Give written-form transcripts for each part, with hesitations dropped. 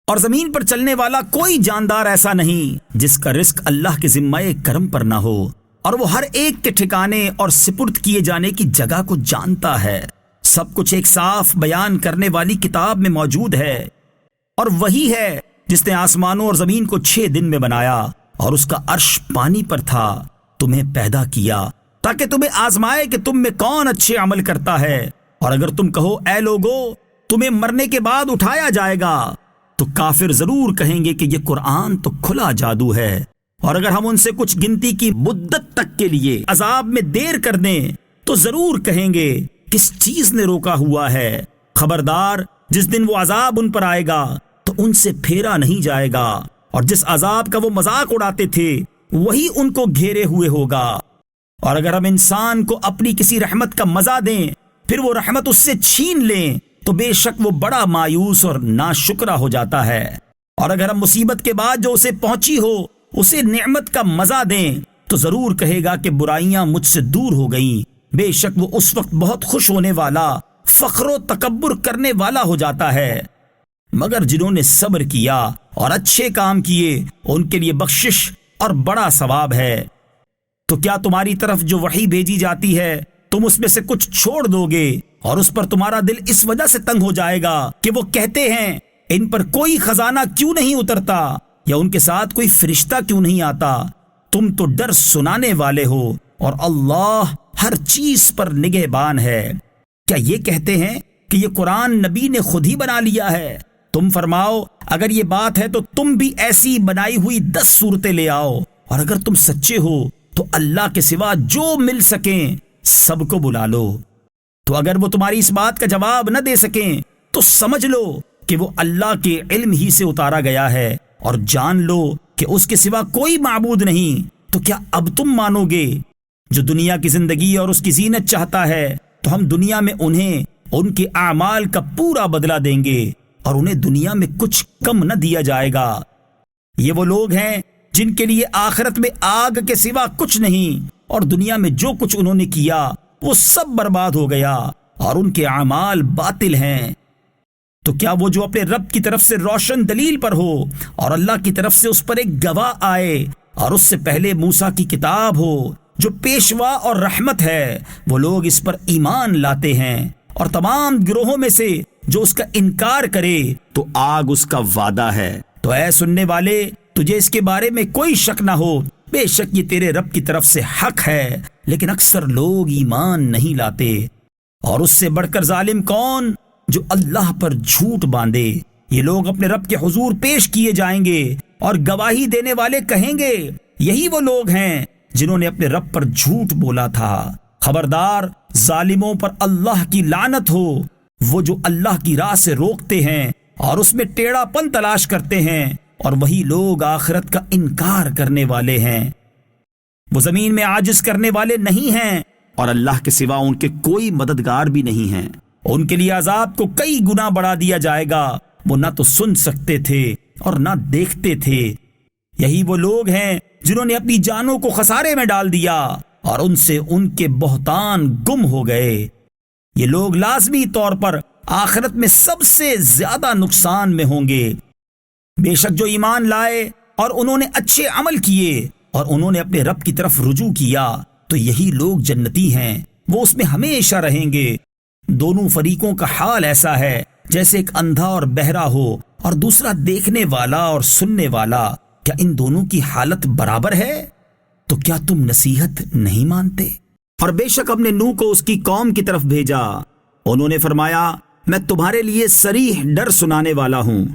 اور زمین پر چلنے والا کوئی جاندار ایسا نہیں جس کا رزق اللہ کے ذمہ کرم پر نہ ہو، اور وہ ہر ایک کے ٹھکانے اور سپرد کیے جانے کی جگہ کو جانتا ہے۔ سب کچھ ایک صاف بیان کرنے والی کتاب میں موجود ہے، اور وہی ہے جس نے آسمانوں اور زمین کو 6 دن میں بنایا، اور اس کا عرش پانی پر تھا، تمہیں پیدا کیا تاکہ تمہیں آزمائے کہ تم میں کون اچھے عمل کرتا ہے۔ اور اگر تم کہو اے لوگو تمہیں مرنے کے بعد اٹھایا جائے گا، تو کافر ضرور کہیں گے کہ یہ قرآن تو کھلا جادو ہے۔ اور اگر ہم ان سے کچھ گنتی کی مدت تک کے لیے عذاب میں دیر کر دیں تو ضرور کہیں گے کس چیز نے روکا ہوا ہے۔ خبردار، جس دن وہ عذاب ان پر آئے گا تو ان سے پھیرا نہیں جائے گا، اور جس عذاب کا وہ مذاق اڑاتے تھے وہی ان کو گھیرے ہوئے ہوگا۔ اور اگر ہم انسان کو اپنی کسی رحمت کا مزہ دیں پھر وہ رحمت اس سے چھین لیں تو بے شک وہ بڑا مایوس اور ناشکرا ہو جاتا ہے۔ اور اگر ہم مصیبت کے بعد جو اسے پہنچی ہو اسے نعمت کا مزہ دیں تو ضرور کہے گا کہ برائیاں مجھ سے دور ہو گئیں۔ بے شک وہ اس وقت بہت خوش ہونے والا، فخر و تکبر کرنے والا ہو جاتا ہے۔ مگر جنہوں نے صبر کیا اور اچھے کام کیے ان کے لیے بخشش اور بڑا ثواب ہے۔ تو کیا تمہاری طرف جو وحی بھیجی جاتی ہے تم اس میں سے کچھ چھوڑ دو گے، اور اس پر تمہارا دل اس وجہ سے تنگ ہو جائے گا کہ وہ کہتے ہیں ان پر کوئی خزانہ کیوں نہیں اترتا، یا ان کے ساتھ کوئی فرشتہ کیوں نہیں آتا؟ تم تو ڈر سنانے والے ہو، اور اللہ ہر چیز پر نگہبان ہے۔ کیا یہ کہتے ہیں کہ یہ قرآن نبی نے خود ہی بنا لیا ہے؟ تم فرماؤ اگر یہ بات ہے تو تم بھی ایسی بنائی ہوئی 10 صورتیں لے آؤ، اور اگر تم سچے ہو تو اللہ کے سوا جو مل سکیں سب کو بلا لو۔ تو اگر وہ تمہاری اس بات کا جواب نہ دے سکیں تو سمجھ لو کہ وہ اللہ کے علم ہی سے اتارا گیا ہے، اور جان لو کہ اس کے سوا کوئی معبود نہیں۔ تو کیا اب تم مانو گے؟ جو دنیا کی زندگی اور اس کی زینت چاہتا ہے تو ہم دنیا میں انہیں ان کے اعمال کا پورا بدلہ دیں گے، اور انہیں دنیا میں کچھ کم نہ دیا جائے گا۔ یہ وہ لوگ ہیں جن کے لیے آخرت میں آگ کے سوا کچھ نہیں، اور دنیا میں جو کچھ انہوں نے کیا وہ سب برباد ہو گیا، اور ان کے اعمال باطل ہیں۔ تو کیا وہ جو اپنے رب کی طرف سے روشن دلیل پر ہو اور اللہ کی طرف سے اس پر ایک گواہ آئے، اور اس سے پہلے موسیٰ کی کتاب ہو جو پیشوا اور رحمت ہے، وہ لوگ اس پر ایمان لاتے ہیں، اور تمام گروہوں میں سے جو اس کا انکار کرے تو آگ اس کا وعدہ ہے۔ تو اے سننے والے، تجھے اس کے بارے میں کوئی شک نہ ہو، بے شک یہ تیرے رب کی طرف سے حق ہے، لیکن اکثر لوگ ایمان نہیں لاتے۔ اور اس سے بڑھ کر ظالم کون جو اللہ پر جھوٹ باندھے؟ یہ لوگ اپنے رب کے حضور پیش کیے جائیں گے، اور گواہی دینے والے کہیں گے یہی وہ لوگ ہیں جنہوں نے اپنے رب پر جھوٹ بولا تھا۔ خبردار، ظالموں پر اللہ کی لعنت ہو، وہ جو اللہ کی راہ سے روکتے ہیں اور اس میں ٹیڑھا پن تلاش کرتے ہیں، اور وہی لوگ آخرت کا انکار کرنے والے ہیں۔ وہ زمین میں عاجز کرنے والے نہیں ہیں، اور اللہ کے سوا ان کے کوئی مددگار بھی نہیں ہیں۔ ان کے لیے عذاب کو کئی گنا بڑھا دیا جائے گا، وہ نہ تو سن سکتے تھے اور نہ دیکھتے تھے۔ یہی وہ لوگ ہیں جنہوں نے اپنی جانوں کو خسارے میں ڈال دیا، اور ان سے ان کے بہتان گم ہو گئے۔ یہ لوگ لازمی طور پر آخرت میں سب سے زیادہ نقصان میں ہوں گے۔ بے شک جو ایمان لائے اور انہوں نے اچھے عمل کیے اور انہوں نے اپنے رب کی طرف رجوع کیا تو یہی لوگ جنتی ہیں، وہ اس میں ہمیشہ رہیں گے۔ دونوں فریقوں کا حال ایسا ہے جیسے ایک اندھا اور بہرا ہو اور دوسرا دیکھنے والا اور سننے والا، کیا ان دونوں کی حالت برابر ہے؟ تو کیا تم نصیحت نہیں مانتے؟ اور بے شک ہم نے نوح کو اس کی قوم کی طرف بھیجا، انہوں نے فرمایا میں تمہارے لیے صریح ڈر سنانے والا ہوں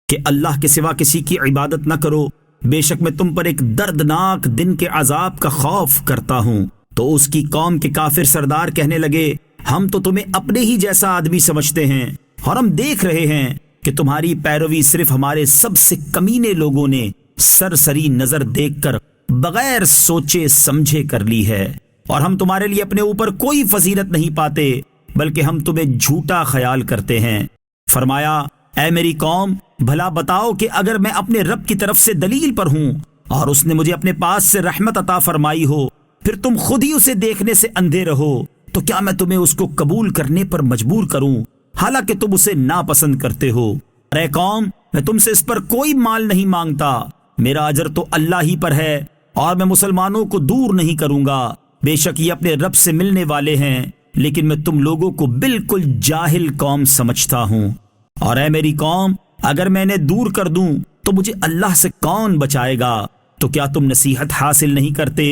کہ اللہ کے سوا کسی کی عبادت نہ کرو، بے شک میں تم پر ایک دردناک دن کے عذاب کا خوف کرتا ہوں۔ تو اس کی قوم کے کافر سردار کہنے لگے ہم تو تمہیں اپنے ہی جیسا آدمی سمجھتے ہیں، اور ہم دیکھ رہے ہیں کہ تمہاری پیروی صرف ہمارے سب سے کمینے لوگوں نے سرسری نظر دیکھ کر بغیر سوچے سمجھے کر لی ہے، اور ہم تمہارے لیے اپنے اوپر کوئی فضیلت نہیں پاتے بلکہ ہم تمہیں جھوٹا خیال کرتے ہیں۔ فرمایا اے میری قوم، بھلا بتاؤ کہ اگر میں اپنے رب کی طرف سے دلیل پر ہوں اور اس نے مجھے اپنے پاس سے رحمت عطا فرمائی ہو، پھر تم خود ہی اسے دیکھنے سے اندھے رہو، تو کیا میں تمہیں اس کو قبول کرنے پر مجبور کروں حالانکہ تم اسے ناپسند کرتے ہو؟ اے قوم، میں تم سے اس پر کوئی مال نہیں مانگتا، میرا اجر تو اللہ ہی پر ہے، اور میں مسلمانوں کو دور نہیں کروں گا۔ بے شک یہ اپنے رب سے ملنے والے ہیں، لیکن میں تم لوگوں کو بالکل جاہل قوم سمجھتا ہوں۔ اور اے میری قوم، اگر میں انہیں دور کر دوں تو مجھے اللہ سے کون بچائے گا؟ تو کیا تم نصیحت حاصل نہیں کرتے؟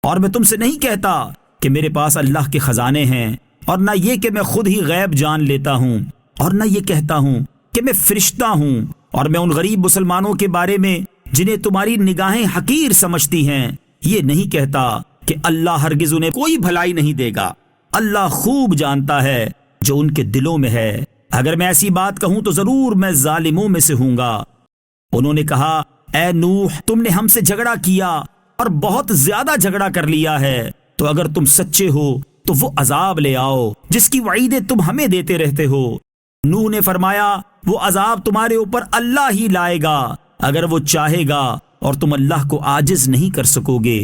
اور میں تم سے نہیں کہتا کہ میرے پاس اللہ کے خزانے ہیں، اور نہ یہ کہ میں خود ہی غیب جان لیتا ہوں، اور نہ یہ کہتا ہوں کہ میں فرشتہ ہوں، اور میں ان غریب مسلمانوں کے بارے میں جنہیں تمہاری نگاہیں حقیر سمجھتی ہیں یہ نہیں کہتا کہ اللہ ہرگز انہیں کوئی بھلائی نہیں دے گا۔ اللہ خوب جانتا ہے جو ان کے دلوں میں ہے۔ اگر میں ایسی بات کہوں تو ضرور میں ظالموں میں سے ہوں گا۔ انہوں نے کہا، اے نوح، تم نے ہم سے جھگڑا کیا اور بہت زیادہ جھگڑا کر لیا ہے، تو اگر تم سچے ہو تو وہ عذاب لے آؤ جس کی وعیدیں تم ہمیں دیتے رہتے ہو۔ نوح نے فرمایا، وہ عذاب تمہارے اوپر اللہ ہی لائے گا اگر وہ چاہے گا، اور تم اللہ کو عاجز نہیں کر سکو گے۔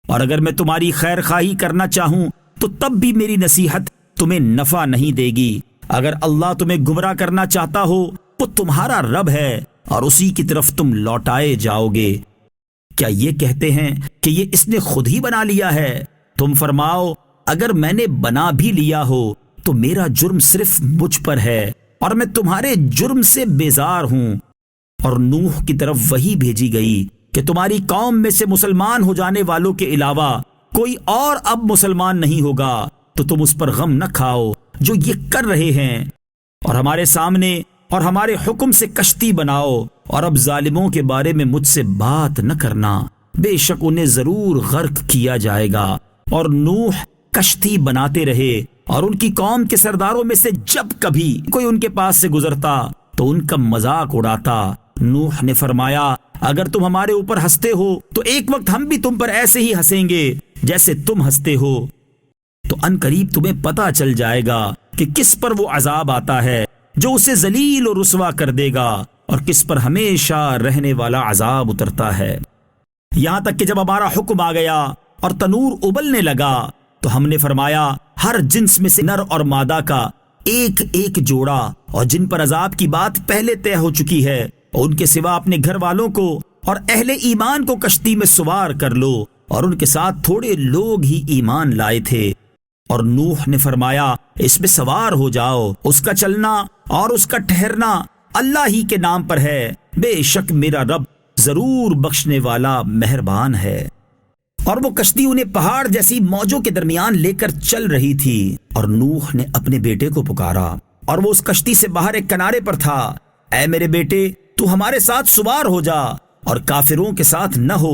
اور اگر میں تمہاری خیر خواہی کرنا چاہوں تو تب بھی میری نصیحت تمہیں نفع نہیں دے گی۔ اگر اللہ تمہیں گمراہ کرنا چاہتا ہو وہ تمہارا رب ہے، اور اسی کی طرف تم لوٹائے جاؤ گے۔ کیا یہ کہتے ہیں کہ یہ اس نے خود ہی بنا لیا ہے؟ تم فرماؤ، اگر میں نے بنا بھی لیا ہو تو میرا جرم صرف مجھ پر ہے، اور میں تمہارے جرم سے بیزار ہوں۔ اور نوح کی طرف وحی بھیجی گئی کہ تمہاری قوم میں سے مسلمان ہو جانے والوں کے علاوہ کوئی اور اب مسلمان نہیں ہوگا، تو تم اس پر غم نہ کھاؤ جو یہ کر رہے ہیں، اور ہمارے سامنے اور ہمارے حکم سے کشتی بناؤ، اور اب ظالموں کے بارے میں مجھ سے بات نہ کرنا، بے شک انہیں ضرور غرق کیا جائے گا۔ اور نوح کشتی بناتے رہے، اور ان کی قوم کے سرداروں میں سے جب کبھی کوئی ان کے پاس سے گزرتا تو ان کا مذاق اڑاتا۔ نوح نے فرمایا، اگر تم ہمارے اوپر ہنستے ہو تو ایک وقت ہم بھی تم پر ایسے ہی ہنسیں گے جیسے تم ہنستے ہو، تو ان قریب تمہیں پتہ چل جائے گا کہ کس پر وہ عذاب آتا ہے جو اسے ذلیل و رسوا کر دے گا، اور کس پر ہمیشہ رہنے والا عذاب اترتا ہے۔ یہاں تک کہ جب ہمارا حکم آ گیا اور تنور ابلنے لگا تو ہم نے فرمایا، ہر جنس میں سے نر اور مادہ کا ایک ایک جوڑا، اور جن پر عذاب کی بات پہلے طے ہو چکی ہے ان کے سوا اپنے گھر والوں کو اور اہل ایمان کو کشتی میں سوار کر لو، اور ان کے ساتھ تھوڑے لوگ ہی ایمان لائے تھے۔ اور نوح نے فرمایا، اس میں سوار ہو جاؤ، اس کا چلنا اور اس کا ٹھہرنا اللہ ہی کے نام پر ہے، بے شک میرا رب ضرور بخشنے والا مہربان ہے۔ اور وہ کشتی انہیں پہاڑ جیسی موجوں کے درمیان لے کر چل رہی تھی، اور نوح نے اپنے بیٹے کو پکارا، اور وہ اس کشتی سے باہر ایک کنارے پر تھا۔ اے میرے بیٹے، تو ہمارے ساتھ سوار ہو جا اور کافروں کے ساتھ نہ ہو۔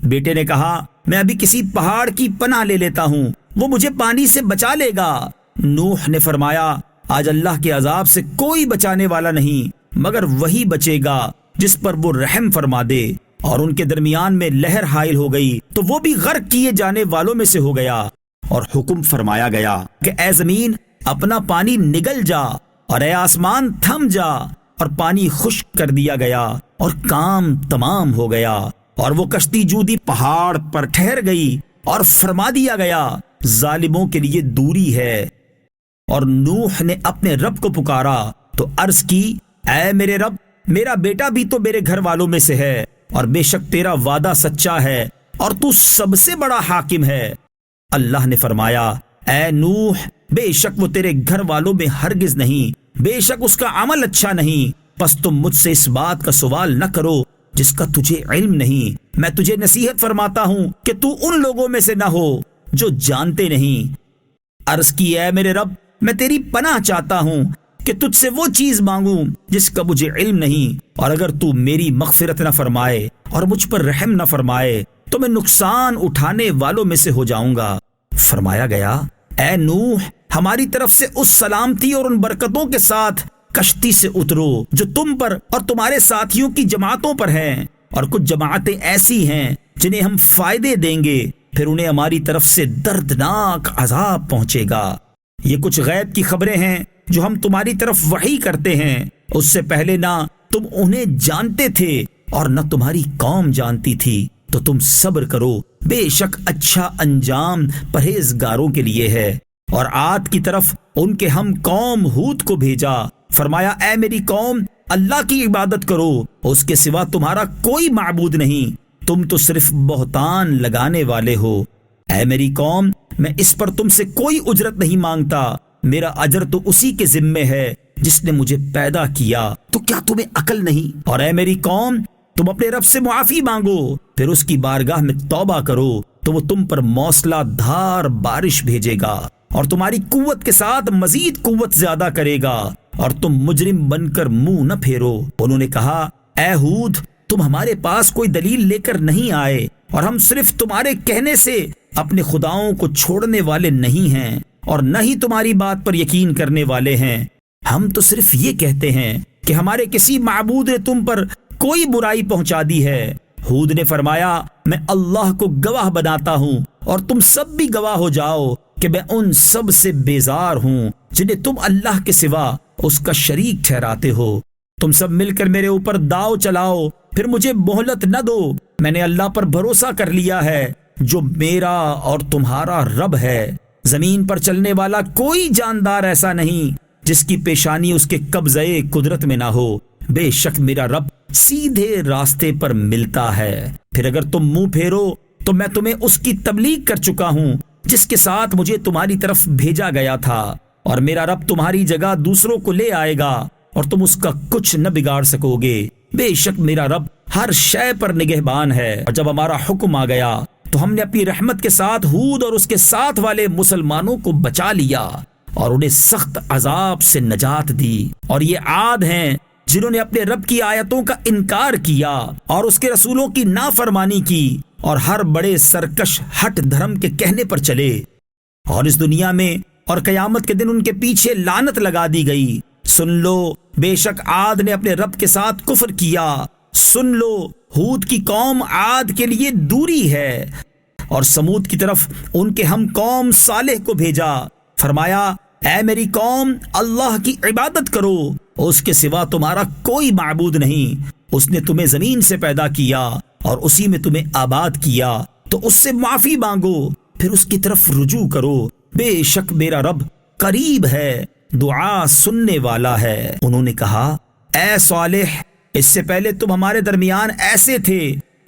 بیٹے نے کہا، میں ابھی کسی پہاڑ کی پناہ لے لیتا ہوں، وہ مجھے پانی سے بچا لے گا۔ نوح نے فرمایا، آج اللہ کے عذاب سے کوئی بچانے والا نہیں مگر وہی بچے گا جس پر وہ رحم فرما دے۔ اور ان کے درمیان میں لہر حائل ہو گئی تو وہ بھی غرق کیے جانے والوں میں سے ہو گیا۔ اور حکم فرمایا گیا کہ اے زمین اپنا پانی نگل جا، اور اے آسمان تھم جا، اور پانی خشک کر دیا گیا، اور کام تمام ہو گیا۔ اور وہ کشتی جودی پہاڑ پر ٹھہر گئی، اور فرما دیا گیا، ظالموں کے لیے دوری ہے۔ اور نوح نے اپنے رب کو پکارا تو عرض کی، اے میرے رب، میرا بیٹا بھی تو میرے گھر والوں میں سے ہے، اور بے شک تیرا وعدہ سچا ہے، اور تو سب سے بڑا حاکم ہے۔ اللہ نے فرمایا، اے نوح، بے شک وہ تیرے گھر والوں میں ہرگز نہیں، بے شک اس کا عمل اچھا نہیں، پس تم مجھ سے اس بات کا سوال نہ کرو جس کا تجھے علم نہیں۔ میں تجھے نصیحت فرماتا ہوں کہ تو ان لوگوں میں سے نہ ہو جو جانتے نہیں۔ عرض کی، اے میرے رب، میں تیری پناہ چاہتا ہوں کہ تجھ سے وہ چیز مانگوں جس کا مجھے علم نہیں، اور اگر تو میری مغفرت نہ فرمائے اور مجھ پر رحم نہ فرمائے تو میں نقصان اٹھانے والوں میں سے ہو جاؤں گا۔ فرمایا گیا، اے نوح، ہماری طرف سے اس سلامتی اور ان برکتوں کے ساتھ کشتی سے اترو جو تم پر اور تمہارے ساتھیوں کی جماعتوں پر ہیں، اور کچھ جماعتیں ایسی ہیں جنہیں ہم فائدے دیں گے، پھر انہیں ہماری طرف سے دردناک عذاب پہنچے گا۔ یہ کچھ غیب کی خبریں ہیں جو ہم تمہاری طرف وحی کرتے ہیں، اس سے پہلے نہ تم انہیں جانتے تھے اور نہ تمہاری قوم جانتی تھی، تو تم صبر کرو، بے شک اچھا انجام پرہیزگاروں کے لیے ہے۔ اور عاد کی طرف ان کے ہم قوم ہود کو بھیجا، فرمایا، اے میری قوم، اللہ کی عبادت کرو، اس کے سوا تمہارا کوئی معبود نہیں، تم تو صرف بہتان لگانے والے ہو۔ اے میری قوم، میں اس پر تم سے کوئی اجرت نہیں مانگتا، میرا اجر تو اسی کے ذمے ہے جس نے مجھے پیدا کیا، تو کیا تمہیں عقل نہیں؟ اور اے میری قوم، تم اپنے رب سے معافی مانگو، پھر اس کی بارگاہ میں توبہ کرو تو وہ تم پر موسلا دھار بارش بھیجے گا اور تمہاری قوت کے ساتھ مزید قوت زیادہ کرے گا، اور تم مجرم بن کر منہ نہ پھیرو۔ انہوں نے کہا، اے ہود، تم ہمارے پاس کوئی دلیل لے کر نہیں آئے، اور ہم صرف تمہارے کہنے سے اپنے خداؤں کو چھوڑنے والے نہیں ہیں، اور نہ ہی تمہاری بات پر یقین کرنے والے ہیں۔ ہم تو صرف یہ کہتے ہیں کہ ہمارے کسی معبود نے تم پر کوئی برائی پہنچا دی ہے۔ ہود نے فرمایا، میں اللہ کو گواہ بناتا ہوں اور تم سب بھی گواہ ہو جاؤ کہ میں ان سب سے بیزار ہوں جنہیں تم اللہ کے سوا اس کا شریک ٹھہراتے ہو۔ تم سب مل کر میرے اوپر داؤ چلاؤ، پھر مجھے مہلت نہ دو۔ میں نے اللہ پر بھروسہ کر لیا ہے جو میرا اور تمہارا رب ہے۔ زمین پر چلنے والا کوئی جاندار ایسا نہیں جس کی پیشانی اس کے قبضے قدرت میں نہ ہو۔ بے شک میرا رب سیدھے راستے پر ملتا ہے۔ پھر اگر تم منہ پھیرو تو میں تمہیں اس کی تبلیغ کر چکا ہوں جس کے ساتھ مجھے تمہاری طرف بھیجا گیا تھا، اور میرا رب تمہاری جگہ دوسروں کو لے آئے گا اور تم اس کا کچھ نہ بگاڑ سکو گے۔ بے شک میرا رب ہر شے پر نگہبان ہے۔ اور جب ہمارا حکم آ گیا تو ہم نے اپنی رحمت کے ساتھ ہود اور اس کے ساتھ والے مسلمانوں کو بچا لیا اور انہیں سخت عذاب سے نجات دی۔ اور یہ عاد ہیں جنہوں نے اپنے رب کی آیتوں کا انکار کیا اور اس کے رسولوں کی نافرمانی کی، اور ہر بڑے سرکش ہٹ دھرم کے کہنے پر چلے، اور اس دنیا میں اور قیامت کے دن ان کے پیچھے لعنت لگا دی گئی۔ سن لو، بے شک عاد نے اپنے رب کے ساتھ کفر کیا۔ سن لو، ہود کی قوم عاد کے لیے دوری ہے، اور سمود کی طرف ان کے ہم قوم صالح کو بھیجا۔ فرمایا، اے میری قوم، اللہ کی عبادت کرو، اس کے سوا تمہارا کوئی معبود نہیں۔ اس نے تمہیں زمین سے پیدا کیا اور اسی میں تمہیں آباد کیا، تو اس سے معافی مانگو، پھر اس کی طرف رجوع کرو۔ بے شک میرا رب قریب ہے، دعا سننے والا ہے۔ انہوں نے کہا، اے صالح، اس سے پہلے تم ہمارے درمیان ایسے تھے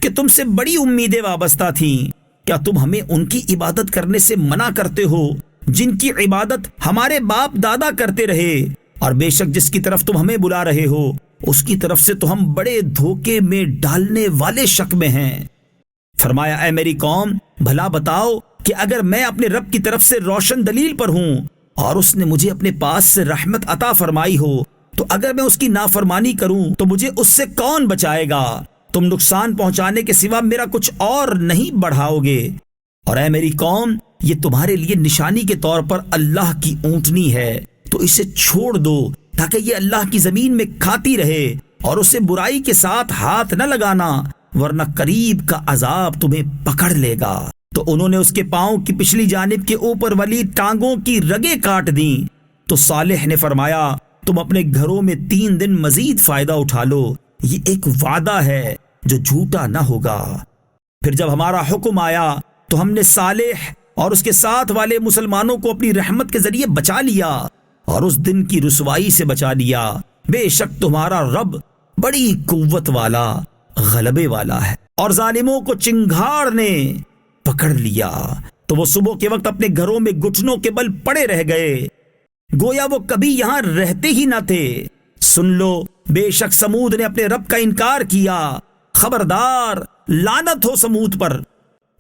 کہ تم سے بڑی امیدیں وابستہ تھیں۔ کیا تم ہمیں ان کی عبادت کرنے سے منع کرتے ہو جن کی عبادت ہمارے باپ دادا کرتے رہے؟ اور بے شک جس کی طرف تم ہمیں بلا رہے ہو اس کی طرف سے تو ہم بڑے دھوکے میں ڈالنے والے شک میں ہیں۔ فرمایا، اے میری قوم، بھلا بتاؤ کہ اگر میں اپنے رب کی طرف سے روشن دلیل پر ہوں اور اس نے مجھے اپنے پاس سے رحمت عطا فرمائی ہو، تو اگر میں اس کی نافرمانی کروں تو مجھے اس سے کون بچائے گا؟ تم نقصان پہنچانے کے سوا میرا کچھ اور نہیں بڑھاؤ گے۔ اور اے میری قوم، یہ تمہارے لیے نشانی کے طور پر اللہ کی اونٹنی ہے، تو اسے چھوڑ دو تاکہ یہ اللہ کی زمین میں کھاتی رہے، اور اسے برائی کے ساتھ ہاتھ نہ لگانا، ورنہ قریب کا عذاب تمہیں پکڑ لے گا۔ تو انہوں نے اس کے پاؤں کی پچھلی جانب کے اوپر والی ٹانگوں کی رگیں کاٹ دیں۔ تو صالح نے فرمایا، تم اپنے گھروں میں 3 دن مزید فائدہ اٹھا لو، یہ ایک وعدہ ہے جو جھوٹا نہ ہوگا۔ پھر جب ہمارا حکم آیا تو ہم نے صالح اور اس کے ساتھ والے مسلمانوں کو اپنی رحمت کے ذریعے بچا لیا اور اس دن کی رسوائی سے بچا لیا۔ بے شک تمہارا رب بڑی قوت والا، غلبے والا ہے۔ اور ظالموں کو چنگھاڑ نے پکڑ لیا تو وہ صبح کے وقت اپنے گھروں میں گھٹنوں کے بل پڑے رہ گئے، گویا وہ کبھی یہاں رہتے ہی نہ تھے۔ سن لو، بے شک سمود نے اپنے رب کا انکار کیا، خبردار، لعنت ہو سمود پر۔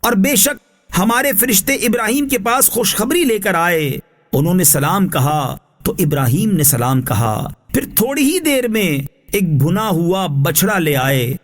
اور بے شک ہمارے فرشتے ابراہیم کے پاس خوشخبری لے کر آئے، انہوں نے سلام کہا تو ابراہیم نے سلام کہا۔ پھر تھوڑی ہی دیر میں ایک بھنا ہوا بچڑا لے آئے۔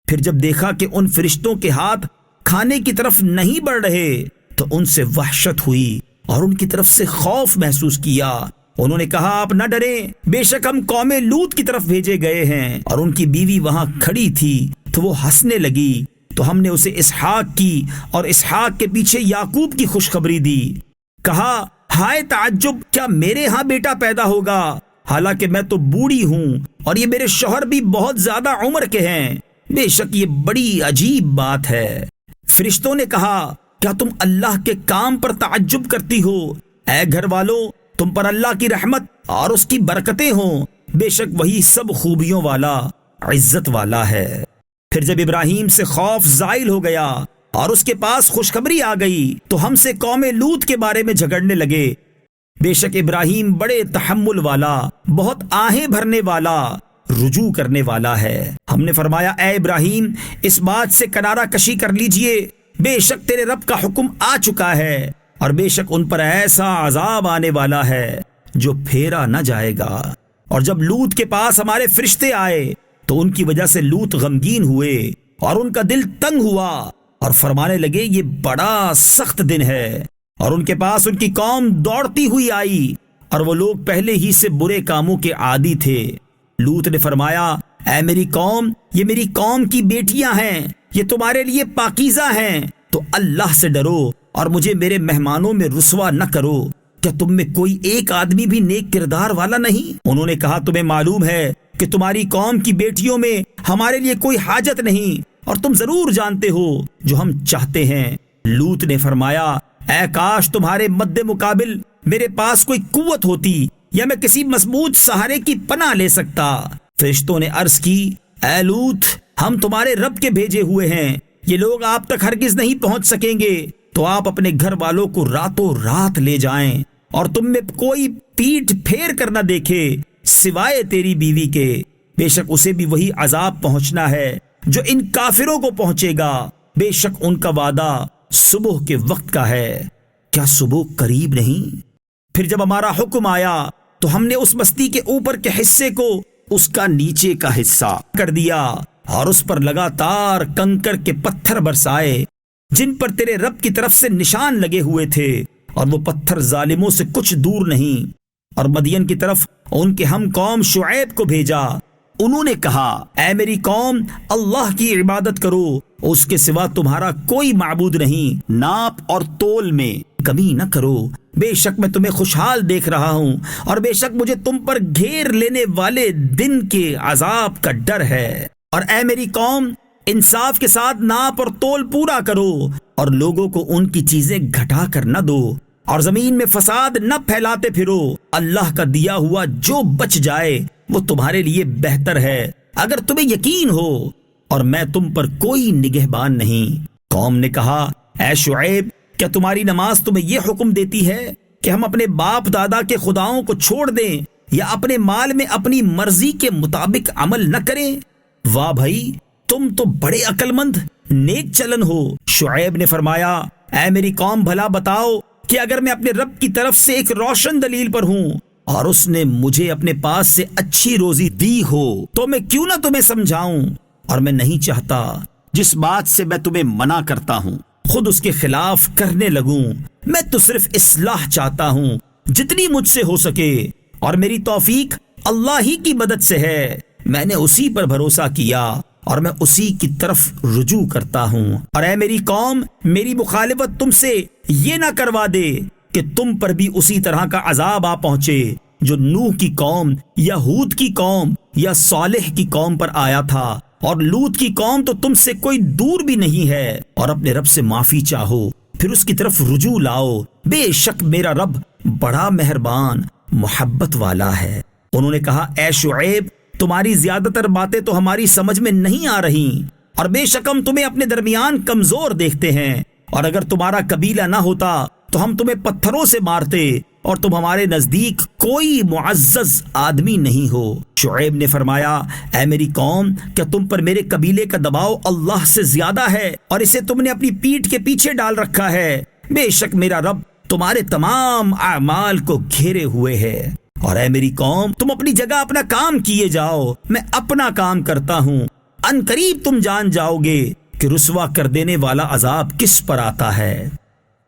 پھر جب دیکھا کہ ان فرشتوں کے ہاتھ کھانے کی طرف نہیں بڑھ رہے تو ان سے وحشت ہوئی اور ان کی طرف سے خوف محسوس کیا۔ انہوں نے کہا، آپ نہ ڈریں، بے شک ہم قوم لوط کی طرف بھیجے گئے ہیں۔ اور ان کی بیوی وہاں کھڑی تھی تو وہ ہنسنے لگی، تو ہم نے اسے اسحاق کی اور اسحاق کے پیچھے یعقوب کی خوشخبری دی۔ کہا، ہائے تعجب، کیا میرے ہاں بیٹا پیدا ہوگا، حالانکہ میں تو بوڑھی ہوں اور یہ میرے شوہر بھی بہت زیادہ عمر کے ہیں۔ بے شک یہ بڑی عجیب بات ہے۔ فرشتوں نے کہا، کیا تم اللہ کے کام پر تعجب کرتی ہو؟ اے گھر والوں، تم پر اللہ کی رحمت اور اس کی برکتیں ہوں۔ بے شک وہی سب خوبیوں والا، عزت والا ہے۔ پھر جب ابراہیم سے خوف زائل ہو گیا اور اس کے پاس خوشخبری آ گئی تو ہم سے قوم لوط کے بارے میں جھگڑنے لگے۔ بے شک ابراہیم بڑے تحمل والا، بہت آہیں بھرنے والا، رجوع کرنے والا ہے۔ ہم نے فرمایا اے ابراہیم اس بات سے کنارہ کشی کر لیجئے، بے شک تیرے رب کا حکم آ چکا ہے اور بے شک ان پر ایسا عذاب آنے والا ہے جو پھیرا نہ جائے گا۔ اور جب لوط کے پاس ہمارے فرشتے آئے تو ان کی وجہ سے لوط غمگین ہوئے اور ان کا دل تنگ ہوا اور فرمانے لگے یہ بڑا سخت دن ہے۔ اور ان کے پاس ان کی قوم دوڑتی ہوئی آئی اور وہ لوگ پہلے ہی سے برے کاموں کے عادی تھے۔ لوط نے فرمایا اے میری قوم، یہ میری قوم کی بیٹیاں ہیں، یہ تمہارے لیے پاکیزہ ہیں، تو اللہ سے ڈرو اور مجھے میرے مہمانوں میں رسوا نہ کرو۔ کیا تم میں کوئی ایک آدمی بھی نیک کردار والا نہیں؟ انہوں نے کہا تمہیں معلوم ہے کہ تمہاری قوم کی بیٹیوں میں ہمارے لیے کوئی حاجت نہیں اور تم ضرور جانتے ہو جو ہم چاہتے ہیں۔ لوط نے فرمایا اے کاش تمہارے مد مقابل میرے پاس کوئی قوت ہوتی یا میں کسی مضبوط سہارے کی پناہ لے سکتا۔ فرشتوں نے عرض کی اے لوط ہم تمہارے رب کے بھیجے ہوئے ہیں، یہ لوگ آپ تک ہرگز نہیں پہنچ سکیں گے، تو آپ اپنے گھر والوں کو راتوں رات لے جائیں اور تم میں کوئی پیٹھ پھیر کر نہ دیکھے سوائے تیری بیوی کے، بے شک اسے بھی وہی عذاب پہنچنا ہے جو ان کافروں کو پہنچے گا، بے شک ان کا وعدہ صبح کے وقت کا ہے، کیا صبح قریب نہیں؟ پھر جب ہمارا حکم آیا تو ہم نے اس بستی کے اوپر کے حصے کو اس کا نیچے کا حصہ کر دیا اور اس پر لگاتار کنکر کے پتھر برسائے جن پر تیرے رب کی طرف سے نشان لگے ہوئے تھے، اور وہ پتھر ظالموں سے کچھ دور نہیں۔ اور مدین کی طرف ان کے ہم قوم شعیب کو بھیجا، انہوں نے کہا اے میری قوم اللہ کی عبادت کرو، اس کے سوا تمہارا کوئی معبود نہیں، ناپ اور تول میں کمی نہ کرو، بے شک میں تمہیں خوشحال دیکھ رہا ہوں اور بے شک مجھے تم پر گھیر لینے والے دن کے عذاب کا ڈر ہے۔ اور اے میری قوم انصاف کے ساتھ ناپ اور تول پورا کرو اور لوگوں کو ان کی چیزیں گھٹا کر نہ دو اور زمین میں فساد نہ پھیلاتے پھرو، اللہ کا دیا ہوا جو بچ جائے وہ تمہارے لیے بہتر ہے اگر تمہیں یقین ہو، اور میں تم پر کوئی نگہبان نہیں۔ قوم نے کہا اے شعیب کیا تمہاری نماز تمہیں یہ حکم دیتی ہے کہ ہم اپنے باپ دادا کے خداؤں کو چھوڑ دیں یا اپنے مال میں اپنی مرضی کے مطابق عمل نہ کریں؟ واہ بھائی تم تو بڑے عقل مند نیک چلن ہو۔ شعیب نے فرمایا اے میری قوم بھلا بتاؤ کہ اگر میں اپنے رب کی طرف سے ایک روشن دلیل پر ہوں اور اس نے مجھے اپنے پاس سے اچھی روزی دی ہو تو میں کیوں نہ تمہیں سمجھاؤں، اور میں نہیں چاہتا جس بات سے میں تمہیں منع کرتا ہوں خود اس کے خلاف کرنے لگوں، میں تو صرف اصلاح چاہتا ہوں جتنی مجھ سے ہو سکے، اور میری توفیق اللہ ہی کی مدد سے ہے، میں نے اسی پر بھروسہ کیا اور میں اسی کی طرف رجوع کرتا ہوں۔ اور اے میری قوم میری مخالفت تم سے یہ نہ کروا دے کہ تم پر بھی اسی طرح کا عذاب آ پہنچے جو نوح کی قوم یا ہود کی قوم یا صالح کی قوم پر آیا تھا، اور لوط کی قوم تو تم سے کوئی دور بھی نہیں ہے، اور اپنے رب سے معافی چاہو پھر اس کی طرف رجوع لاؤ، بے شک میرا رب بڑا مہربان محبت والا ہے۔ انہوں نے کہا اے شعیب تمہاری زیادہ تر باتیں تو ہماری سمجھ میں نہیں آ رہی، اور بے شک ہم تمہیں اپنے درمیان کمزور دیکھتے ہیں، اور اگر تمہارا قبیلہ نہ ہوتا تو ہم تمہیں پتھروں سے مارتے، اور تم ہمارے نزدیک کوئی معزز آدمی نہیں ہو۔ شعیب نے فرمایا اے میری قوم کیا تم پر میرے قبیلے کا دباؤ اللہ سے زیادہ ہے اور اسے تم نے اپنی پیٹھ کے پیچھے ڈال رکھا ہے؟ بے شک میرا رب تمہارے تمام اعمال کو گھیرے ہوئے ہے۔ اور اے میری قوم تم اپنی جگہ اپنا کام کیے جاؤ، میں اپنا کام کرتا ہوں، ان قریب تم جان جاؤ گے کہ رسوا کر دینے والا عذاب کس پر آتا ہے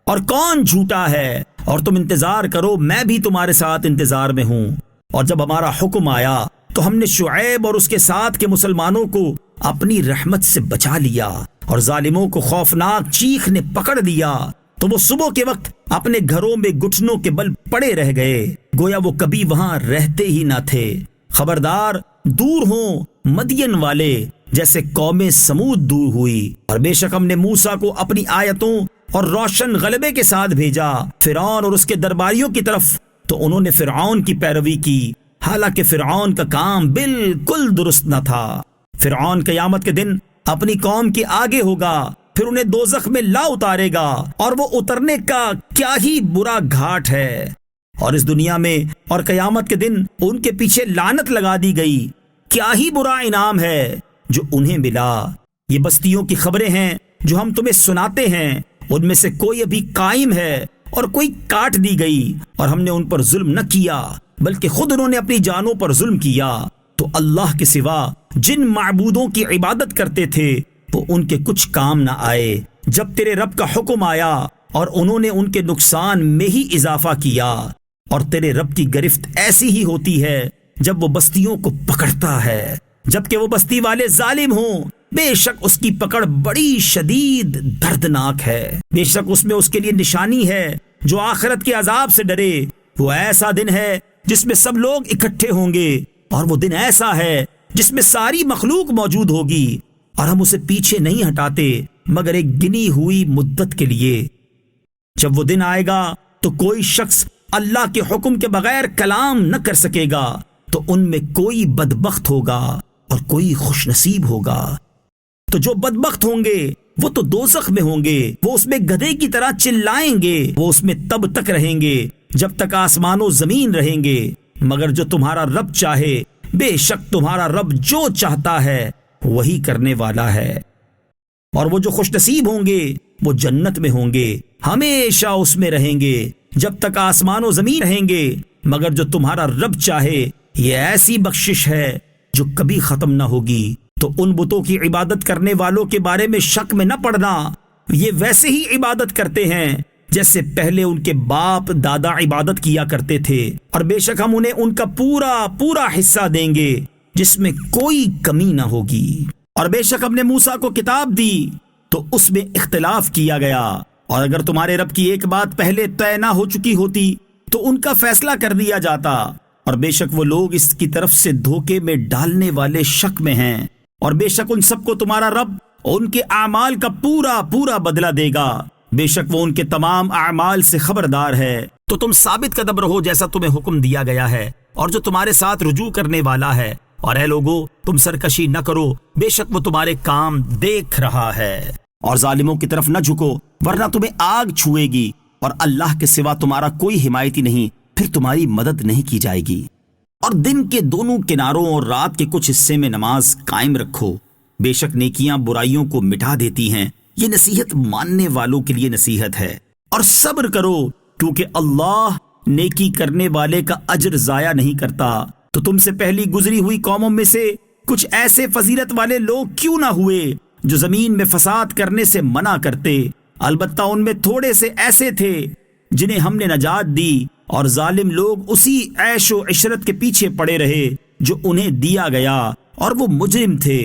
اور کون جھوٹا ہے، اور تم انتظار کرو میں بھی تمہارے ساتھ انتظار میں ہوں۔ اور جب ہمارا حکم آیا تو ہم نے شعیب اور اس کے ساتھ کے مسلمانوں کو اپنی رحمت سے بچا لیا، اور ظالموں کو خوفناک چیخ نے پکڑ لیا تو وہ صبح کے وقت اپنے گھروں میں گھٹنوں کے بل پڑے رہ گئے، گویا وہ کبھی وہاں رہتے ہی نہ تھے۔ خبردار دور ہوں مدین والے جیسے قوم سمود دور ہوئی۔ اور بے شک ہم نے موسیٰ کو اپنی آیتوں اور روشن غلبے کے ساتھ بھیجا فرعون اور اس کے درباریوں کی طرف، تو انہوں نے فرعون کی پیروی کی، حالانکہ فرعون کا کام بالکل درست نہ تھا۔ فرعون قیامت کے دن اپنی قوم کے آگے ہوگا، پھر انہیں دوزخ میں لا اتارے گا، اور وہ اترنے کا کیا ہی برا گھاٹ ہے۔ اور اس دنیا میں اور قیامت کے دن ان کے پیچھے لعنت لگا دی گئی، کیا ہی برا انعام ہے جو انہیں ملا۔ یہ بستیوں کی خبریں ہیں جو ہم تمہیں سناتے ہیں، ان میں سے کوئی ابھی قائم ہے اور کوئی کاٹ دی گئی، اور ہم نے ان پر ظلم نہ کیا بلکہ خود انہوں نے اپنی جانوں پر ظلم کیا۔ تو اللہ کے سوا جن معبودوں کی عبادت کرتے تھے وہ ان کے کچھ کام نہ آئے جب تیرے رب کا حکم آیا، اور انہوں نے ان کے نقصان میں ہی اضافہ کیا۔ اور تیرے رب کی گرفت ایسی ہی ہوتی ہے جب وہ بستیوں کو پکڑتا ہے، جبکہ وہ بستی والے ظالم ہوں، بے شک اس کی پکڑ بڑی شدید دردناک ہے۔ بے شک اس میں اس کے لیے نشانی ہے جو آخرت کے عذاب سے ڈرے۔ وہ ایسا دن ہے جس میں سب لوگ اکٹھے ہوں گے، اور وہ دن ایسا ہے جس میں ساری مخلوق موجود ہوگی، اور ہم اسے پیچھے نہیں ہٹاتے مگر ایک گنی ہوئی مدت کے لیے۔ جب وہ دن آئے گا تو کوئی شخص اللہ کے حکم کے بغیر کلام نہ کر سکے گا، تو ان میں کوئی بدبخت ہوگا اور کوئی خوش نصیب ہوگا۔ تو جو بدبخت ہوں گے وہ تو دوزخ میں ہوں گے، وہ اس میں گدھے کی طرح چلائیں گے، وہ اس میں تب تک رہیں گے جب تک آسمان و زمین رہیں گے، مگر جو تمہارا رب چاہے، بے شک تمہارا رب جو چاہتا ہے وہی کرنے والا ہے۔ اور وہ جو خوش نصیب ہوں گے وہ جنت میں ہوں گے، ہمیشہ اس میں رہیں گے جب تک آسمان و زمین رہیں گے، مگر جو تمہارا رب چاہے، یہ ایسی بخشش ہے جو کبھی ختم نہ ہوگی۔ تو ان بتوں کی عبادت کرنے والوں کے بارے میں شک میں نہ پڑنا، یہ ویسے ہی عبادت کرتے ہیں جیسے پہلے ان کے باپ دادا عبادت کیا کرتے تھے، اور بے شک ہم انہیں ان کا پورا حصہ دیں گے جس میں کوئی کمی نہ ہوگی۔ اور بے شک ہم نے موسیٰ کو کتاب دی تو اس میں اختلاف کیا گیا، اور اگر تمہارے رب کی ایک بات پہلے طے نہ ہو چکی ہوتی تو ان کا فیصلہ کر دیا جاتا، اور بے شک وہ لوگ اس کی طرف سے دھوکے میں ڈالنے والے شک میں ہیں۔ اور بے شک ان سب کو تمہارا رب ان کے اعمال کا پورا بدلہ دے گا، بے شک وہ ان کے تمام اعمال سے خبردار ہے۔ تو تم ثابت قدم رہو جیسا تمہیں حکم دیا گیا ہے، اور جو تمہارے ساتھ رجوع کرنے والا ہے، اور اے لوگو تم سرکشی نہ کرو، بے شک وہ تمہارے کام دیکھ رہا ہے۔ اور ظالموں کی طرف نہ جھکو ورنہ تمہیں آگ چھوئے گی، اور اللہ کے سوا تمہارا کوئی حمایتی نہیں، پھر تمہاری مدد نہیں کی جائے گی۔ اور دن کے دونوں کناروں اور رات کے کچھ حصے میں نماز قائم رکھو، بے شک نیکیاں برائیوں کو مٹا دیتی ہیں، یہ نصیحت ماننے والوں کے لیے نصیحت ہے۔ اور صبر کرو کیونکہ اللہ نیکی کرنے والے کا اجر ضائع نہیں کرتا۔ تو تم سے پہلی گزری ہوئی قوموں میں سے کچھ ایسے فضیلت والے لوگ کیوں نہ ہوئے جو زمین میں فساد کرنے سے منع کرتے؟ البتہ ان میں تھوڑے سے ایسے تھے جنہیں ہم نے نجات دی، اور ظالم لوگ اسی عیش و عشرت کے پیچھے پڑے رہے جو انہیں دیا گیا، اور وہ مجرم تھے۔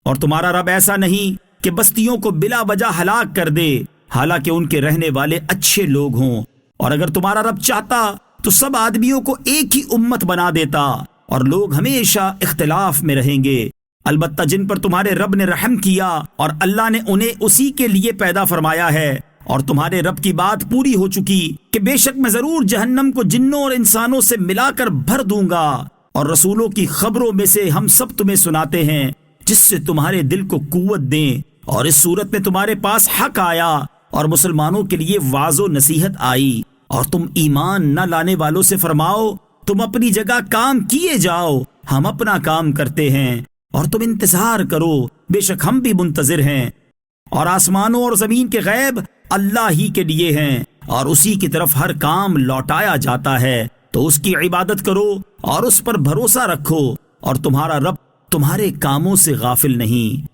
اور تمہارا رب ایسا نہیں کہ بستیوں کو بلا وجہ ہلاک کر دے، حالانکہ ان کے رہنے والے اچھے لوگ ہوں۔ اور اگر تمہارا رب چاہتا تو سب آدمیوں کو ایک ہی امت بنا دیتا، اور لوگ ہمیشہ اختلاف میں رہیں گے۔ البتہ جن پر تمہارے رب نے رحم کیا اور اللہ نے انہیں اسی کے لیے پیدا فرمایا ہے، اور تمہارے رب کی بات پوری ہو چکی کہ بے شک میں ضرور جہنم کو جنوں اور انسانوں سے ملا کر بھر دوں گا۔ اور رسولوں کی خبروں میں سے ہم سب تمہیں سناتے ہیں جس سے تمہارے دل کو قوت دیں، اور اس صورت میں تمہارے پاس حق آیا اور مسلمانوں کے لیے واضح و نصیحت آئی۔ اور تم ایمان نہ لانے والوں سے فرماؤ تم اپنی جگہ کام کیے جاؤ، ہم اپنا کام کرتے ہیں، اور تم انتظار کرو، بے شک ہم بھی منتظر ہیں۔ اور آسمانوں اور زمین کے غیب اللہ ہی کے لیے ہیں، اور اسی کی طرف ہر کام لوٹایا جاتا ہے، تو اس کی عبادت کرو اور اس پر بھروسہ رکھو، اور تمہارا رب تمہارے کاموں سے غافل نہیں۔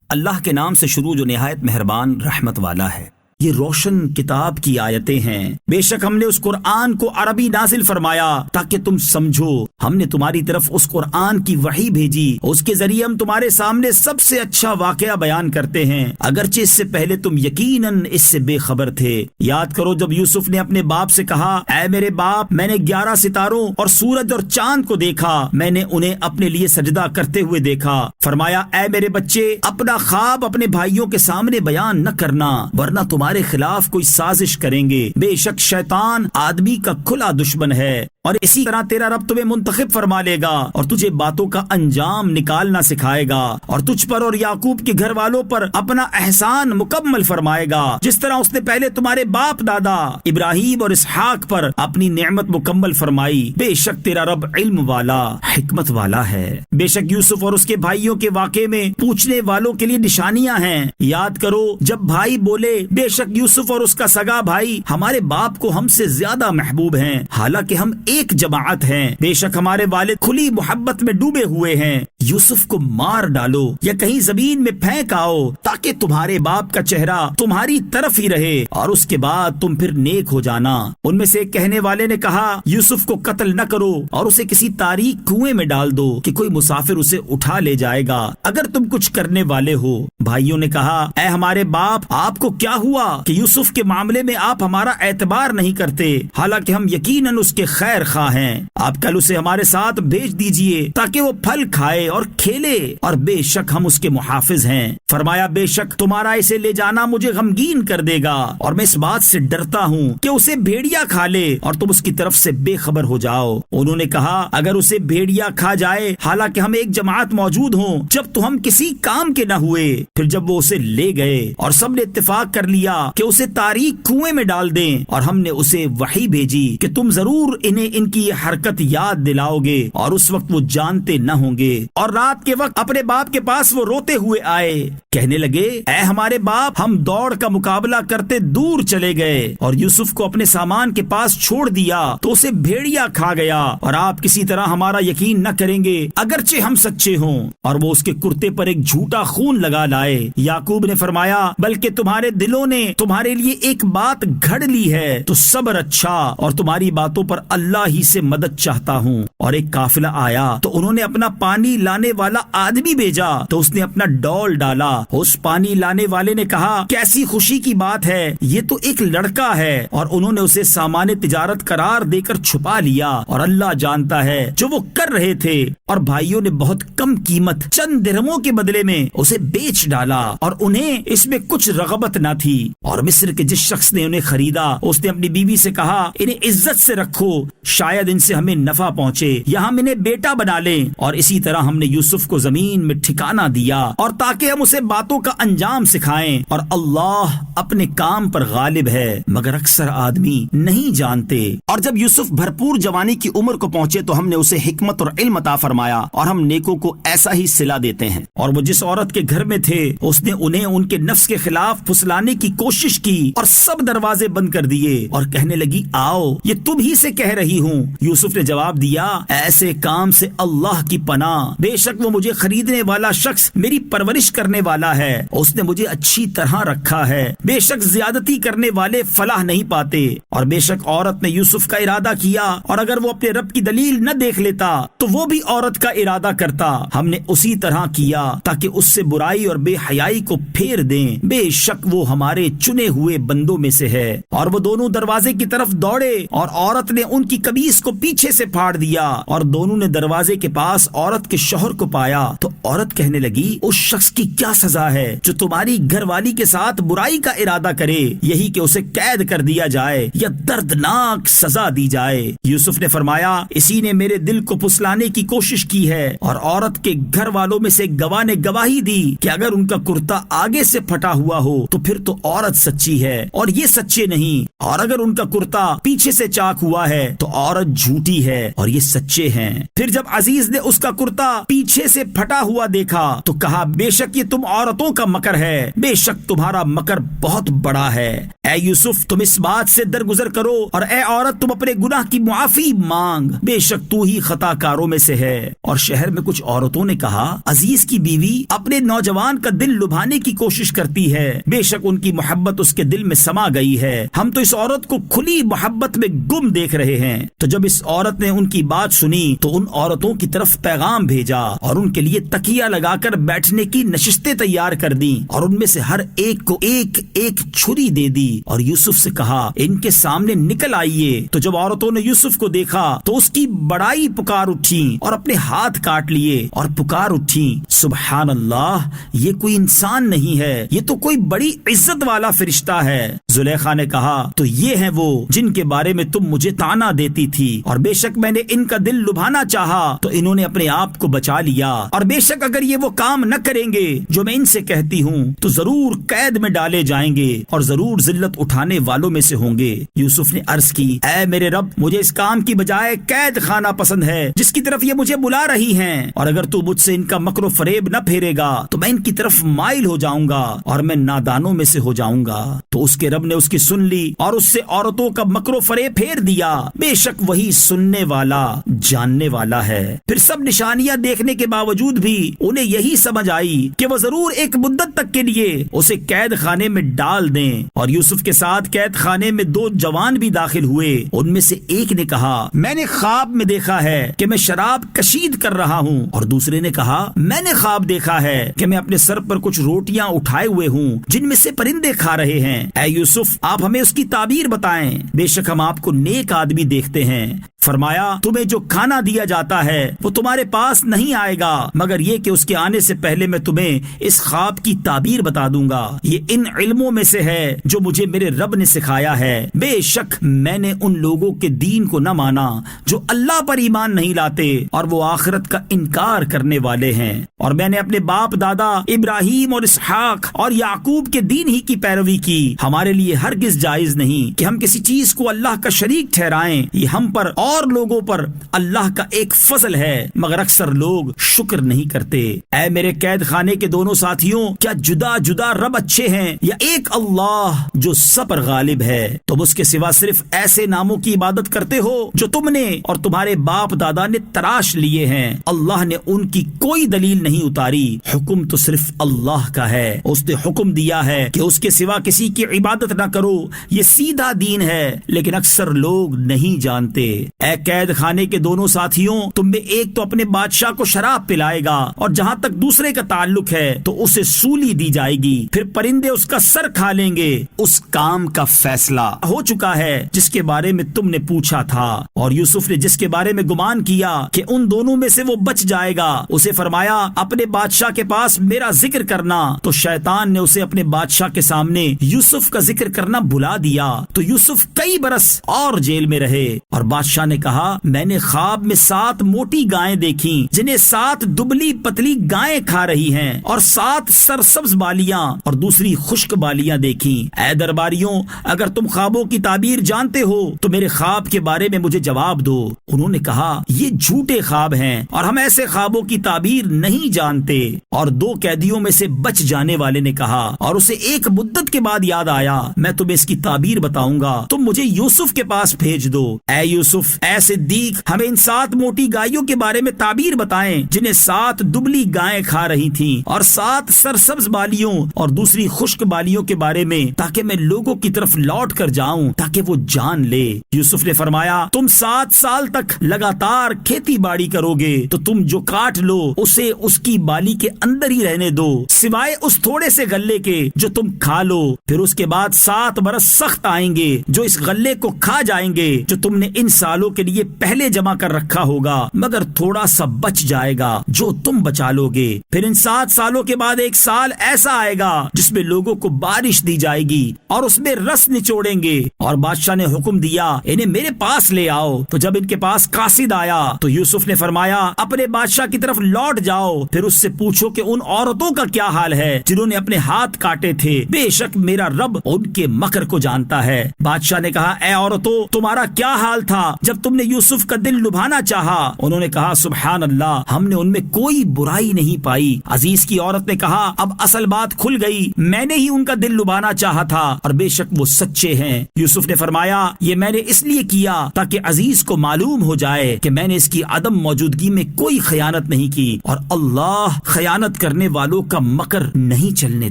اللہ کے نام سے شروع جو نہایت مہربان رحمت والا ہے۔ یہ روشن کتاب کی آیتیں ہیں، بے شک ہم نے اس قرآن کو عربی نازل فرمایا تاکہ تم سمجھو۔ ہم نے تمہاری طرف اس قرآن کی وحی بھیجی، اس کے ذریعے ہم تمہارے سامنے سب سے اچھا واقعہ بیان کرتے ہیں، اگرچہ اس سے پہلے تم یقیناً اس سے بے خبر تھے۔ یاد کرو جب یوسف نے اپنے باپ سے کہا، اے میرے باپ، میں نے 11 ستاروں اور سورج اور چاند کو دیکھا، میں نے انہیں اپنے لیے سجدہ کرتے ہوئے دیکھا۔ فرمایا، اے میرے بچے، اپنا خواب اپنے بھائیوں کے سامنے بیان نہ کرنا ورنہ تمہارے تمہارے خلاف کوئی سازش کریں گے۔ بے شک شیطان آدمی کا کھلا دشمن ہے، اور اسی طرح تیرا رب تمہیں منتخب فرما لے گا اور تجھے باتوں کا انجام نکالنا سکھائے گا، اور تجھ پر اور یعقوب کے گھر والوں پر اپنا احسان مکمل فرمائے گا، جس طرح اس نے پہلے تمہارے باپ دادا ابراہیم اور اسحاق پر اپنی نعمت مکمل فرمائی۔ بے شک تیرا رب علم والا حکمت والا ہے۔ بے شک یوسف اور اس کے بھائیوں کے واقعے میں پوچھنے والوں کے لیے نشانیاں ہیں۔ یاد کرو جب بھائی بولے بے شک یوسف اور اس کا سگا بھائی ہمارے باپ کو ہم سے زیادہ محبوب ہیں، حالانکہ ہم ایک جماعت ہیں۔ بے شک ہمارے والد کھلی محبت میں ڈوبے ہوئے ہیں، یوسف کو مار ڈالو یا کہیں زمین میں پھینک آؤ تاکہ تمہارے باپ کا چہرہ تمہاری طرف ہی رہے اور اس کے بعد تم پھر نیک ہو جانا۔ ان میں سے ایک کہنے والے نے کہا یوسف کو قتل نہ کرو اور اسے کسی تاریک کنویں میں ڈال دو کہ کوئی مسافر اسے اٹھا لے جائے گا اگر تم کچھ کرنے والے ہو۔ بھائیوں نے کہا اے ہمارے باپ، آپ کو کیا ہوا کہ یوسف کے معاملے میں آپ ہمارا اعتبار نہیں کرتے، حالانکہ ہم یقیناً اس کے خیر خواہ ہیں۔ آپ کل اسے ہمارے ساتھ بھیج دیجئے تاکہ وہ پھل کھائے اور کھیلے، اور بے شک ہم اس کے محافظ ہیں۔ فرمایا بے شک تمہارا اسے لے جانا مجھے غمگین کر دے گا، اور میں اس بات سے ڈرتا ہوں کہ اسے بھیڑیا کھا لے اور تم اس کی طرف سے بے خبر ہو جاؤ۔ انہوں نے کہا اگر اسے بھیڑیا کھا جائے حالانکہ ہم ایک جماعت موجود ہوں جب تو ہم کسی کام کے نہ ہوئے۔ پھر جب وہ اسے لے گئے اور سب نے اتفاق کر لیا کہ اسے تاریک کنویں میں ڈال دیں، اور ہم نے اسے وحی بھیجی کہ تم ضرور انہیں ان کی یہ حرکت یاد دلاؤ گے، اور اس وقت وہ جانتے نہ ہوں گے۔ اور رات کے وقت اپنے باپ کے پاس وہ روتے ہوئے آئے، کہنے لگے اے ہمارے باپ، ہم دوڑ کا مقابلہ کرتے دور چلے گئے اور یوسف کو اپنے سامان کے پاس چھوڑ دیا تو اسے بھیڑیا کھا گیا، اور آپ کسی طرح ہمارا یقین نہ کریں گے اگرچہ ہم سچے ہوں۔ اور وہ اس کے کرتے پر ایک جھوٹا خون لگا لائے۔ یعقوب نے فرمایا بلکہ تمہارے دلوں نے تمہارے لیے ایک بات گھڑ لی ہے تو صبر اچھا، اور تمہاری باتوں پر اللہ ہی سے مدد چاہتا ہوں۔ اور ایک قافلہ آیا تو انہوں نے اپنا پانی لانے والا آدمی بھیجا تو اس نے اپنا ڈول ڈالا۔ اس پانی لانے والے نے کہا کیسی خوشی کی بات ہے، یہ تو ایک لڑکا ہے، اور انہوں نے اسے سامان تجارت قرار دے کر چھپا لیا، اور اللہ جانتا ہے جو وہ کر رہے تھے۔ اور بھائیوں نے بہت کم قیمت چند درہموں کے بدلے میں اسے بیچ ڈالا، اور انہیں اس میں کچھ رغبت نہ تھی۔ اور مصر کے جس شخص نے انہیں خریدا اس نے اپنی بیوی سے کہا انہیں عزت سے رکھو، شاید ان سے ہمیں نفع پہنچے یا ہم انہیں بیٹا بنا لیں۔ اور اسی طرح ہم نے یوسف کو زمین میں ٹھکانہ دیا، اور تاکہ ہم اسے باتوں کا انجام سکھائیں، اور اللہ اپنے کام پر غالب ہے مگر اکثر آدمی نہیں جانتے۔ اور جب یوسف بھرپور جوانی کی عمر کو پہنچے تو ہم نے اسے حکمت اور علم عطا فرمایا، اور ہم نیکوں کو ایسا ہی صلہ دیتے ہیں۔ اور وہ جس عورت کے گھر میں تھے اس نے انہیں ان کے نفس کے خلاف پھسلانے کی کوشش کی اور سب دروازے بند کر دیے، اور کہنے لگی آؤ یہ تم ہی سے کہہ رہی ہوں۔ یوسف نے جواب دیا ایسے کام سے اللہ کی پناہ، بے شک وہ مجھے خریدنے والا شخص میری پرورش کرنے والا ہے، اس نے مجھے اچھی طرح رکھا ہے، بے شک زیادتی کرنے والے فلاح نہیں پاتے۔ اور بے شک عورت نے یوسف کا ارادہ کیا، اور اگر وہ اپنے رب کی دلیل نہ دیکھ لیتا تو وہ بھی عورت کا ارادہ کرتا، ہم نے اسی طرح کیا تاکہ اس سے برائی اور بے حیائی کو پھیر دیں، بے شک وہ ہمارے چنے ہوئے بندوں میں سے ہے۔ اور وہ دونوں دروازے کی طرف دوڑے، اور عورت نے ان کی قمیص کو پیچھے سے پھاڑ دیا، اور دونوں نے دروازے کے پاس عورت کے شوہر کو پایا تو عورت کہنے لگی اس شخص کی کیا سزا ہے جو تمہاری گھر والی کے ساتھ برائی کا ارادہ کرے، یہی کہ اسے قید کر دیا جائے یا دردناک سزا دی جائے۔ یوسف نے فرمایا اسی نے میرے دل کو پھسلانے کی کوشش کی ہے۔ اور عورت کے گھر والوں میں سے گواہ نے گواہی دی کہ اگر ان کا کرتا آگے سے پھٹا ہوا ہو تو پھر تو عورت سچی ہے اور یہ سچے نہیں، اور اگر ان کا کرتا پیچھے سے چاک ہوا ہے تو عورت جھوٹی ہے اور یہ سچے ہیں۔ پھر جب عزیز نے اس کا کرتا پیچھے سے پھٹا ہوا دیکھا تو کہا بے شک یہ تم عورتوں کا مکر ہے، بے شک تمہارا مکر بہت بڑا ہے۔ اے یوسف تم اس بات سے درگزر کرو، اور اے عورت تم اپنے گناہ کی معافی مانگ، بے شک تو ہی خطا کاروں میں سے ہے۔ اور شہر میں کچھ عورتوں نے کہا عزیز کی بیوی اپنے نوجوان کا دل لبھانے کی کوشش کرتی ہے، بے شک ان کی محبت اس کے دل میں سما گئی ہے، ہم تو اس عورت کو کھلی محبت میں گم دیکھ رہے ہیں۔ تو جب اس عورت نے ان کی بات سنی تو ان عورتوں کی طرف پیغام بھیجا اور ان کے لیے تکیہ لگا کر بیٹھنے کی نشستیں تیار کر دیں، اور ان میں سے ہر ایک کو ایک ایک چھری دے دی، اور یوسف سے کہا ان کے سامنے نکل آئیے۔ تو جب عورتوں نے یوسف کو دیکھا تو اس کی بڑائی پکار اٹھی اور اپنے ہاتھ کاٹ لیے اور پکار اٹھی سبحان اللہ، یہ کوئی انسان نہیں ہے، یہ تو کوئی بڑی عزت والا فرشتہ ہے۔ زلیخا نے کہا تو یہ ہیں وہ جن کے بارے میں تم مجھے طعنہ دیتی تھی، اور بے شک میں نے ان کا دل لبھانا چاہا تو انہوں نے اپنے آپ کو بچا لیا، اور بے شک اگر یہ وہ کام نہ کریں گے جو میں ان سے کہتی ہوں تو ضرور قید میں ڈالے جائیں گے اور ضرور ذلت اٹھانے والوں میں سے ہوں گے۔ یوسف نے عرض کی اے میرے رب، مجھے اس کام کی بجائے قید خانہ پسند ہے جس کی طرف یہ مجھے بلا رہی ہیں، اور اگر تو مجھ سے ان کا مکر و فریب نہ پھیرے گا تو میں ان کی طرف مائل ہو جاؤں گا اور میں نادانوں میں سے ہو جاؤں گا۔ تو اس کے رب نے اس کی سن لی اور اس سے عورتوں کا مکر و فریب پھیر دیا، بے شک وہی سننے والا جاننے والا ہے۔ پھر سب نشانیاں دیکھنے کے باوجود بھی انہیں یہی سمجھ آئی کہ وہ ضرور ایک مدت تک کے لیے اسے قید خانے میں ڈال دیں، اور یوسف کے ساتھ قید خانے میں 2 جوان بھی داخل ہوئے۔ ان میں سے ایک نے کہا میں نے خواب میں دیکھا ہے کہ میں شراب کشید کر رہا ہوں، اور دوسرے نے کہا میں نے خواب دیکھا ہے کہ میں اپنے سر پر کچھ روٹیاں اٹھائے ہوئے ہوں جن میں سے پرندے کھا رہے ہیں۔ اے یوسف، آپ ہمیں اس کی تعبیر بتائیں، بے شک ہم آپ کو نیک آدمی دیکھتے ہیں۔ فرمایا تمہیں جو کھانا دیا جاتا ہے وہ تمہارے پاس نہیں آئے گا مگر یہ کہ اس کے آنے سے پہلے میں تمہیں اس خواب کی تعبیر بتا دوں گا۔ یہ ان علموں میں سے ہے جو مجھے میرے رب نے سکھایا ہے۔ بے شک میں نے ان لوگوں کے دین کو نہ مانا جو اللہ پر ایمان نہیں لاتے اور وہ آخرت کا انکار کرنے والے ہیں، اور میں نے اپنے باپ دادا ابراہیم اور اسحاق اور یعقوب کے دین ہی کی پیروی کی۔ ہمارے لیے ہرگز جائز نہیں کہ ہم کسی چیز کو اللہ کا شریک ٹھہرائیں، یہ ہم پر اور لوگوں پر اللہ کا ایک فضل ہے، مگر اکثر لوگ شکر نہیں کرتے۔ اے میرے قید خانے کے دونوں ساتھیوں، کیا جدا جدا رب اچھے ہیں یا ایک اللہ جو سب پر غالب ہے؟ تم اس کے سوا صرف ایسے ناموں کی عبادت کرتے ہو جو تم نے اور تمہارے باپ دادا نے تراش لیے ہیں۔ اللہ نے ان کی کوئی دلیل نہیں اتاری، حکم تو صرف اللہ کا ہے۔ اس نے حکم دیا ہے کہ اس کے سوا کسی کی عبادت نہ کرو، یہ سیدھا دین ہے، لیکن اکثر لوگ نہیں جانتے۔ اے قید خانے کے دونوں ساتھیوں، تم میں ایک تو اپنے بادشاہ کو شراب پلائے گا، اور جہاں تک دوسرے کا تعلق ہے تو اسے سولی دی جائے گی، پھر پرندے اس کا سر کھا لیں گے۔ اس کام کا فیصلہ ہو چکا ہے جس کے بارے میں تم نے پوچھا تھا۔ اور یوسف نے جس کے بارے میں گمان کیا کہ ان دونوں میں سے وہ بچ جائے گا، اسے فرمایا اپنے بادشاہ کے پاس میرا ذکر کرنا، تو شیطان نے اسے اپنے بادشاہ کے سامنے یوسف کا ذکر کرنا بھلا دیا، تو یوسف کئی برس اور جیل میں رہے۔ اور بادشاہ نے کہا میں نے خواب میں 7 موٹی گائیں دیکھیں جنہیں 7 دبلی پتلی گائیں کھا رہی ہیں، اور 7 سرسبز بالیاں اور دوسری خشک بالیاں دیکھیں۔ اے درباریوں، اگر تم خوابوں کی تعبیر جانتے ہو تو میرے خواب کے بارے میں مجھے جواب دو۔ انہوں نے کہا یہ جھوٹے خواب ہیں اور ہم ایسے خوابوں کی تعبیر نہیں جانتے۔ اور 2 قیدیوں میں سے بچ جانے والے نے کہا، اور اسے ایک مدت کے بعد یاد آیا میں تمہیں اس کی تعبیر بتاؤں گا، تم مجھے یوسف کے پاس بھیج دو۔ اے یوسف، اے صدیق، ہمیں ان 7 موٹی گائیوں کے بارے میں تعبیر بتائیں جنہیں 7 دبلی گائیں کھا رہی تھیں، اور 7 سرسبز بالیوں اور دوسری خشک بالیوں کے بارے میں، تاکہ میں لوگوں کی طرف لوٹ کر جاؤں تاکہ وہ جان لے۔ یوسف نے فرمایا تم 7 سال تک لگاتار کھیتی باڑی کرو گے، تو تم جو کاٹ لو اسے اس کی بالی کے اندر ہی رہنے دو، سوائے اس تھوڑے سے غلے کے جو تم کھا لو۔ پھر اس کے بعد 7 برس سخت آئیں گے جو اس غلے کو کھا جائیں گے جو تم نے ان سالوں کے لیے پہلے جمع کر رکھا ہوگا، مگر تھوڑا سا بچ جائے گا جو تم بچا لو گے۔ پھر ان 7 سالوں کے بعد 1 سال ایسا آئے گا جس میں لوگوں کو بارش دی جائے گی اور اس میں رس نچوڑیں گے۔ اور بادشاہ نے حکم دیا انہیں میرے پاس لے آؤ۔ تو جب ان کے پاس قاصد آیا تو یوسف نے فرمایا اپنے بادشاہ کی طرف لوٹ جاؤ، پھر اس سے پوچھو کہ ان عورتوں کا کیا حال ہے جنہوں نے اپنے ہاتھ کاٹے تھے، بے شک میرا رب ان کے مکر کو جانتا ہے۔ بادشاہ نے کہا اے عورتوں، تمہارا کیا حال تھا جب تم نے یوسف کا دل لبھانا چاہا؟ انہوں نے کہا سبحان اللہ، ہم نے ان میں کوئی برائی نہیں پائی۔ عزیز کی عورت نے کہا اب اصل بات کھل گئی، میں نے ہی ان کا دل لبھانا چاہا تھا اور بے شک وہ سچے ہیں۔ یوسف نے فرمایا یہ میں نے اس لیے کیا تاکہ عزیز کو معلوم ہو جائے کہ میں نے اس کی عدم موجودگی میں کوئی خیانت نہیں کی، اور اللہ خیانت کرنے والوں کا مکر نہیں چلنے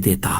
دیتا۔